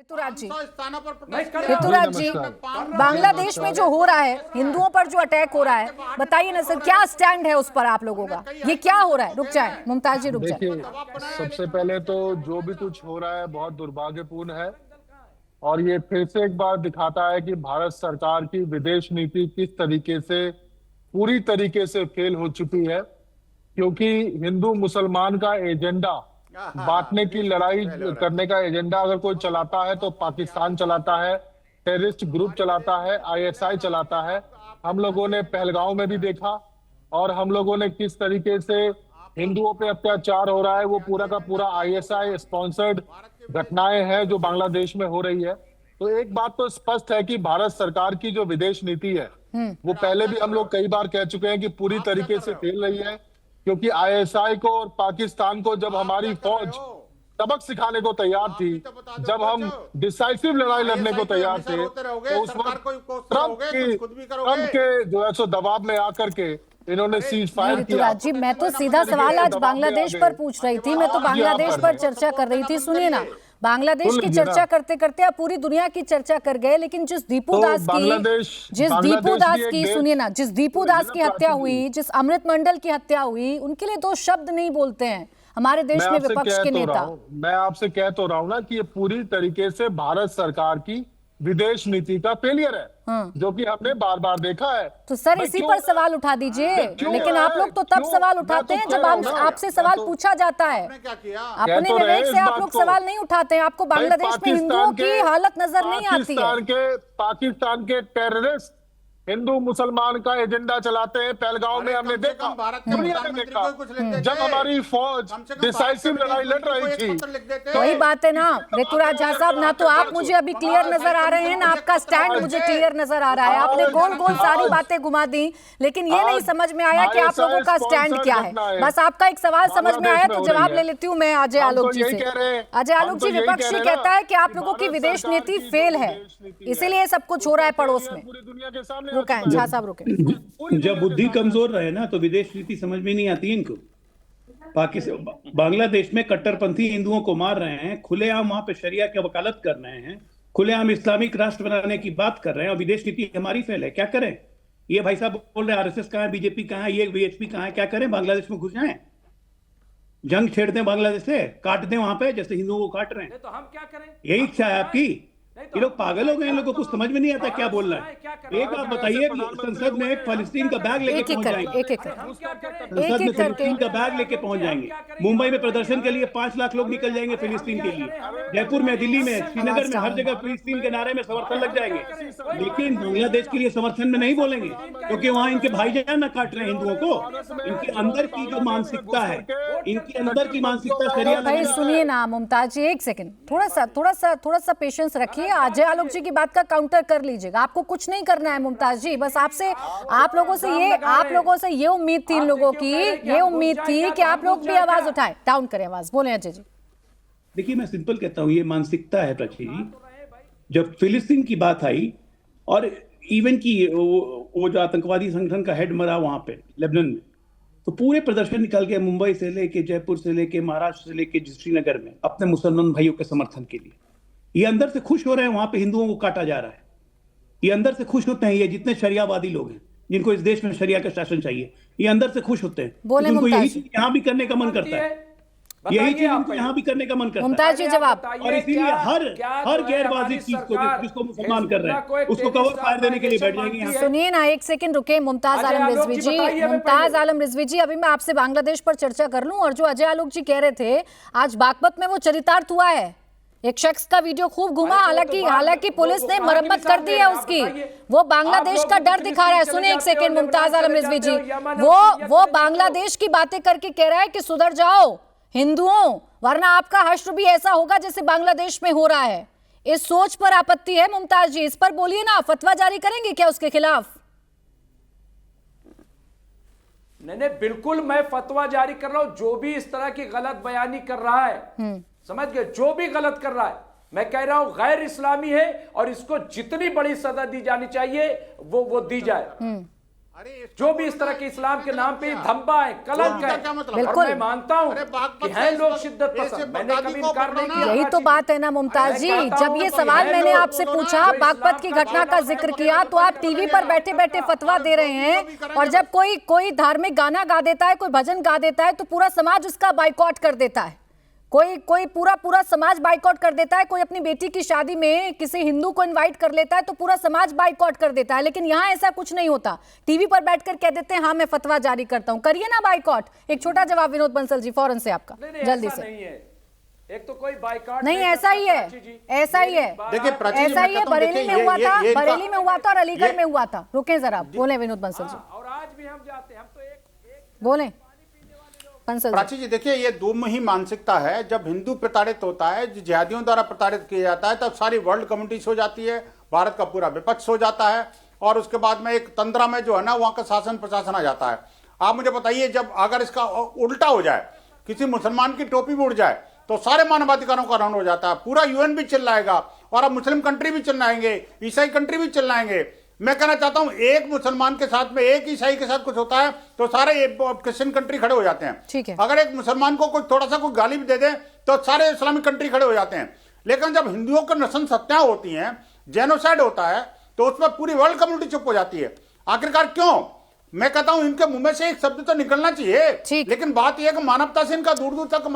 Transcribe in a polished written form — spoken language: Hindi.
ऋतुराज जी, ऋतुराज ऋतुराज जी, बांग्लादेश में जो हो रहा है, हिंदुओं पर जो अटैक हो रहा है, बताइए ना सर, क्या स्टैंड है उस पर आप लोगों का? ये क्या हो रहा है? रुक जाए मुमताज जी, रुक जाए। देखिए, सबसे पहले तो जो भी कुछ हो रहा है बहुत दुर्भाग्यपूर्ण है और ये फिर से एक बार दिखाता है कि भारत सरकार की विदेश नीति किस तरीके से पूरी तरीके से फेल हो चुकी है। क्योंकि हिंदू मुसलमान का एजेंडा, बांटने की लड़ाई करने का एजेंडा अगर कोई चलाता है तो पाकिस्तान चलाता है, टेररिस्ट ग्रुप चलाता है, आईएसआई चलाता है। हम लोगों ने पहलगांव में भी देखा और हम लोगों ने किस तरीके से हिंदुओं पे अत्याचार हो रहा है, वो पूरा का पूरा आईएसआई स्पॉन्सर्ड घटनाएं हैं जो बांग्लादेश में हो रही है। तो एक बात तो स्पष्ट है कि भारत सरकार की जो विदेश नीति है वो पहले भी हम लोग कई बार कह चुके हैं कि पूरी तरीके से फेल रही है। क्योंकि आईएसआई को और पाकिस्तान को जब हमारी फौज सबक सिखाने को तैयार थी, जब हम डिसाइसिव लड़ाई लड़ने को तैयार थे, तो उस वक्त ट्रंप के जो है सो दबाव में आकर के इन्होंने सीज फायर किया। ऋतुराज जी, मैं तो सीधा सवाल आज बांग्लादेश पर पूछ रही थी, मैं तो बांग्लादेश पर चर्चा कर रही थी। सुनिए ना, बांग्लादेश की चर्चा करते करते आप पूरी दुनिया की चर्चा कर गए, लेकिन जिस दीपू दास की सुनिए ना, जिस दीपू दास की हत्या हुई, जिस अमृत मंडल की हत्या हुई, उनके लिए 2 शब्द नहीं बोलते हैं हमारे देश में विपक्ष के नेता। मैं आपसे कह तो रहा हूं ना कि ये पूरी तरीके से भारत सरकार की विदेश नीति का फेलियर है, जो कि हमने बार बार देखा है। तो सर इसी पर सवाल उठा दीजिए। लेकिन आप लोग तो तब सवाल उठाते हैं जब आपसे सवाल पूछा जाता है। अपने विवेक से आप लोग सवाल नहीं उठाते हैं। आपको बांग्लादेश में हिंदुओं की हालत नजर नहीं आती है। पाकिस्तान के टेररिस्ट हिंदू मुसलमान का एजेंडा चलाते हैं। पहलगांव में हमने देखा, दुनिया ने देखा, जब हमारी फौज डिसाइसिव लड़ाई लड़ रही थी। वही बात है ना ऋतुराज झा साहब, ना तो आप मुझे अभी क्लियर नजर आ रहे हैं, ना आपका स्टैंड मुझे क्लियर नजर आ रहा है। आपने गोल गोल सारी बातें घुमा दी, लेकिन ये नहीं समझ में आया कि आप लोगों का स्टैंड क्या है। बस आपका एक सवाल समझ में आया तो जवाब ले लेती हूँ मैं अजय आलोक जी से। अजय आलोक जी, विपक्षी कहता है कि आप लोगों की विदेश नीति फेल है, इसीलिए सब कुछ हो रहा है पड़ोस में। पूरी दुनिया के सामने रुकें झा साहब, रुकें। जब बुद्धि कमजोर रहे ना तो विदेश नीति समझ में नहीं आती इनको। पाकिस्तान बांग्लादेश में कट्टरपंथी हिंदुओं को मार रहे हैं, खुलेआम वहां पे शरिया की वकालत कर रहे हैं, खुलेआम इस्लामिक राष्ट्र बनाने की बात कर रहे हैं, और विदेश नीति हमारी फेल है। क्या करें? ये भाई साहब बोल रहे हैं आरएसएस कहां है, बीजेपी कहां है, ये वीएचपी कहां है। क्या करें? बांग्लादेश में घुस जाएं, जंग छेड़ दें बांग्लादेश से, काट दें वहां पे जैसे हिंदुओं को काट रहे हैं। तो हम क्या करें? यही इच्छा है आपकी? ये लोग पागल हो गए, इन लोगों को कुछ समझ में नहीं आता क्या बोल रहा है। एक बात बताइए, संसद में फलस्तीन का बैग लेके पहुंच जाएंगे, संसद में फलस्तीन का बैग लेके पहुंच जाएंगे। मुंबई में प्रदर्शन के लिए 5 लाख लोग निकल जाएंगे फिलिस्तीन के लिए। जयपुर में, दिल्ली में, श्रीनगर में, हर जगह फिलिस्तीन के नारे में समर्थन लग जाएंगे। लेकिन बांग्लादेश के लिए समर्थन में नहीं बोलेंगे, क्योंकि वहां इनके भाईजान ना काट रहे हैं हिंदुओं को। इनके अंदर की जो मानसिकता है, इनके अंदर की मानसिकता शरिया। भाई सुनिए ना मुमताज जी, एक सेकंड, थोड़ा सा पेशेंस रखिए। अजय आलोक जी की बात का काउंटर कर लीजिएगा। आपको कुछ नहीं करना है मुमताज जी, बस आप लोगों से ये उम्मीद थी, इन लोगों की ये उम्मीद थी कि आप लोग भी आवाज उठाएं। डाउन करें आवाज, बोले अजय जी। देखिए, मैं सिंपल कहता हूं, ये मानसिकता है प्राची जी। जब फिलिस्तीन की बात आई और इवन की वो जो आतंकवादी संगठन का हेड मरा वहां पे लेबनान में, तो पूरे प्रदर्शन निकल गए मुंबई से लेके, जयपुर से लेके, महाराष्ट्र से लेके श्रीनगर में, अपने मुसलमान भाइयों के समर्थन के लिए। ये अंदर से खुश हो रहे हैं वहां पे हिंदुओं को काटा जा रहा है। ये अंदर से खुश होते हैं, ये जितने शरियावादी लोग हैं जिनको इस देश में शरिया का शासन चाहिए, ये अंदर से खुश होते हैं। बोले उनको यही मुमताज, चीज यहाँ भी करने का मन करता है, यही चीज उनको यहाँ भी करने का मन करता है। मुमताज जी जवाब। और इसीलिए हर गैरवादी चीज को जिसको मुसलमान कर रहे हैं उसको कवर फायर देने के लिए बैठ जाएंगे यहाँ। सुनिए ना, एक सेकंड रुके मुमताज आलम रिजवी जी। मुमताज आलम रिजवी जी, अभी मैं आपसे बांग्लादेश पर चर्चा कर लूं। और जो अजय आलोक जी कह रहे थे, आज बागपत में वो चरितार्थ हुआ है, एक शख्स का वीडियो खूब घुमा, हालांकि पुलिस ने मरम्मत कर दी है उसकी। वो बांग्लादेश का डर दिखा रहा है। सुनिए एक सेकंड मुमताज आलम रिजवी जी, वो बांग्लादेश की बातें करके कह रहा है कि सुधर जाओ हिंदुओं, वरना आपका हश्र भी ऐसा होगा जैसे बांग्लादेश में हो रहा है। इस सोच पर आपत्ति है मुमताज जी, इस पर बोलिए ना, फतवा जारी करेंगे क्या उसके खिलाफ? नहीं, बिल्कुल मैं फतवा जारी कर रहा हूं। जो भी इस तरह की गलत बयानी कर रहा है, समझ गए, जो भी गलत कर रहा है, मैं कह रहा हूं गैर इस्लामी है और इसको जितनी बड़ी सजा दी जानी चाहिए वो दी जाए। जो भी इस तरह के इस्लाम के नाम पे धब्बा है, कलंक है। बिल्कुल। और मैं मानता हूं कि हैं लोग शिद्दत पसंद, मैंने कभी इनकार नहीं किया। यही तो बात है ना मुमताज जी, जब ये सवाल मैंने आपसे पूछा, बागपत की घटना का जिक्र किया, तो आप टीवी पर बैठे बैठे फतवा दे रहे हैं, और जब कोई धार्मिक गाना गा देता है, कोई भजन गा देता है, तो पूरा समाज उसका बाइकॉट कर देता है। कोई पूरा समाज बाइकआउट कर देता है। कोई अपनी बेटी की शादी में किसी हिंदू को इनवाइट कर लेता है तो पूरा समाज बाइकआउट कर देता है। लेकिन यहाँ ऐसा कुछ नहीं होता। टीवी पर बैठकर कह देते हैं हाँ मैं फतवा जारी करता हूँ, करिए ना बाइकआउट। एक छोटा जवाब विनोद बंसल जी फौरन से आपका, जल्दी से। एक तो कोई बाइकआउट नहीं, ऐसा ही है, ऐसा ही है। देखिए ऐसा ही है, बरेली में हुआ था, बरेली में हुआ था और अलीगढ़ में हुआ था। रुके जरा, बोले विनोद बंसल जी। और आज भी हम जाते हैं, हम तो एक बोले प्राची जी। देखिए ये दो ही मानसिकता है। जब हिंदू प्रताड़ित होता है, जिहादियों द्वारा प्रताड़ित किया जाता है, तब सारी वर्ल्ड कम्युनिटी सो जाती है, भारत का पूरा विपक्ष हो जाता है, और उसके बाद में एक तंद्रा में जो है ना वहां का शासन प्रशासन आ जाता है। आप मुझे बताइए, जब अगर इसका उल्टा हो जाए, किसी मुसलमान की टोपी भी उड़ जाए, तो सारे मानवाधिकारों का हनन हो जाता है। पूरा यूएन भी चिल्लाएगा, और अब मुस्लिम कंट्री भी चिल्लाएंगे, ईसाई कंट्री भी चिल्लाएंगे। मैं कहना चाहता हूं, एक मुसलमान के साथ में, एक ईसाई के साथ कुछ होता है तो सारे क्रिश्चियन कंट्री खड़े हो जाते हैं। ठीक है। अगर एक मुसलमान को कोई थोड़ा सा कोई गाली भी दे दे तो सारे इस्लामिक कंट्री खड़े हो जाते हैं। लेकिन जब हिंदुओं को नस्ल हत्याएं होती हैं, जेनोसाइड होता है, तो उसमें पूरी वर्ल्ड कम्युनिटी चुप हो जाती है। आखिरकार क्यों? मैं कहता हूं इनके मुंह में से एक शब्द तो निकलना चाहिए, लेकिन बात यह है कि मानवता से इनका दूर दूर तक